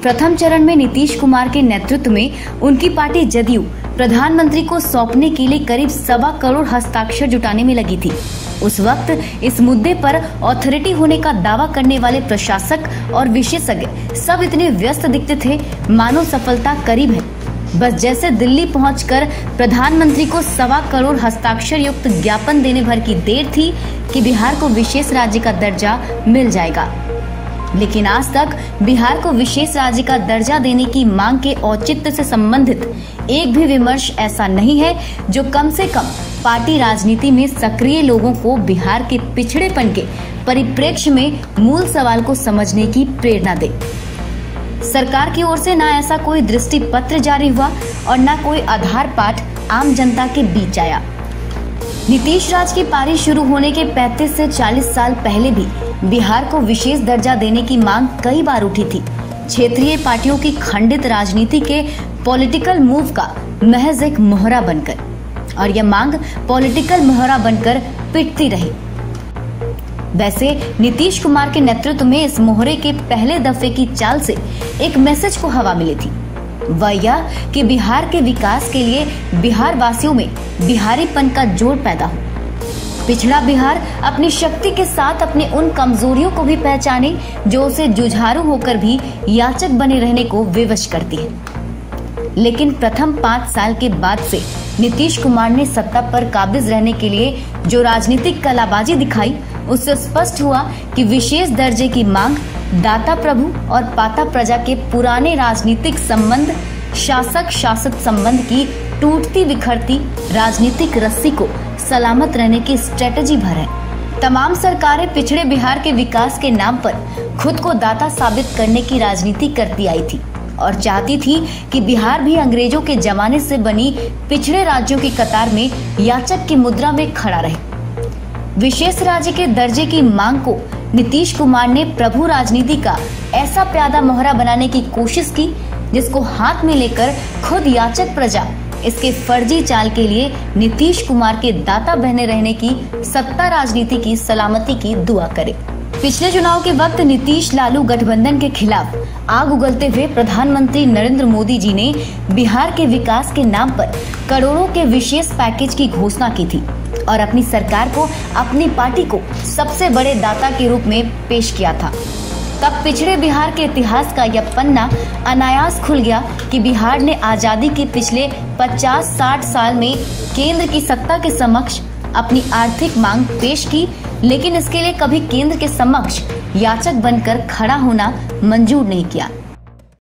प्रथम चरण में नीतीश कुमार के नेतृत्व में उनकी पार्टी जदयू प्रधानमंत्री को सौंपने के लिए करीब 1.25 करोड़ हस्ताक्षर जुटाने में लगी थी। उस वक्त इस मुद्दे पर अथॉरिटी होने का दावा करने वाले प्रशासक और विशेषज्ञ सब इतने व्यस्त दिखते थे मानो सफलता करीब है। बस जैसे दिल्ली पहुंचकर प्रधानमंत्री को 1.25 करोड़ हस्ताक्षर युक्त ज्ञापन देने भर की देर थी कि बिहार को विशेष राज्य का दर्जा मिल जाएगा। लेकिन आज तक बिहार को विशेष राज्य का दर्जा देने की मांग के औचित्य से संबंधित एक भी विमर्श ऐसा नहीं है जो कम से कम पार्टी राजनीति में सक्रिय लोगों को बिहार के पिछड़ेपन के परिप्रेक्ष्य में मूल सवाल को समझने की प्रेरणा दे। सरकार की ओर से न ऐसा कोई दृष्टि पत्र जारी हुआ और न कोई आधार पाठ आम जनता के बीच आया। नीतीश राज की पारी शुरू होने के 35 से 40 साल पहले भी बिहार को विशेष दर्जा देने की मांग कई बार उठी थी। क्षेत्रीय पार्टियों की खंडित राजनीति के पॉलिटिकल मूव का महज एक मोहरा बनकर, और यह मांग पॉलिटिकल मोहरा बनकर पिटती रही। वैसे नीतीश कुमार के नेतृत्व में इस मोहरे के पहले दफे की चाल से एक मैसेज को हवा मिली थी, वह यह कि बिहार के विकास के लिए बिहार वासियों में बिहारीपन का जोड़ पैदा हो। पिछड़ा बिहार अपनी शक्ति के साथ अपने उन कमजोरियों को भी पहचाने जो उसे जुझारू होकर भी याचक बने रहने को विवश करती है। लेकिन प्रथम 5 साल के बाद से नीतीश कुमार ने सत्ता पर काबिज रहने के लिए जो राजनीतिक कलाबाजी दिखाई, उससे स्पष्ट हुआ कि विशेष दर्जे की मांग दाता प्रभु और पाता प्रजा के पुराने राजनीतिक संबंध, शासक शासित संबंध की टूटती बिखरती राजनीतिक रस्सी को सलामत रहने की स्ट्रेटजी भर है। तमाम सरकारें पिछड़े बिहार के विकास के नाम पर खुद को दाता साबित करने की राजनीति करती आई थी और चाहती थी कि बिहार भी अंग्रेजों के जमाने से बनी पिछड़े राज्यों की कतार में याचक की मुद्रा में खड़ा रहे। विशेष राज्य के दर्जे की मांग को नीतीश कुमार ने प्रभु राजनीति का ऐसा प्यादा मोहरा बनाने की कोशिश की जिसको हाथ में लेकर खुद याचक प्रजा इसके फर्जी चाल के लिए नीतीश कुमार के दाता बहने रहने की सत्ता राजनीति की सलामती की दुआ करे। पिछले चुनाव के वक्त नीतीश लालू गठबंधन के खिलाफ आग उगलते हुए प्रधानमंत्री नरेंद्र मोदी जी ने बिहार के विकास के नाम पर करोड़ों के विशेष पैकेज की घोषणा की थी और अपनी सरकार को, अपनी पार्टी को सबसे बड़े दाता के रूप में पेश किया था। तब पिछड़े बिहार के इतिहास का यह पन्ना अनायास खुल गया कि बिहार ने आजादी के पिछले 50-60 साल में केंद्र की सत्ता के समक्ष अपनी आर्थिक मांग पेश की, लेकिन इसके लिए कभी केंद्र के समक्ष याचक बनकर खड़ा होना मंजूर नहीं किया।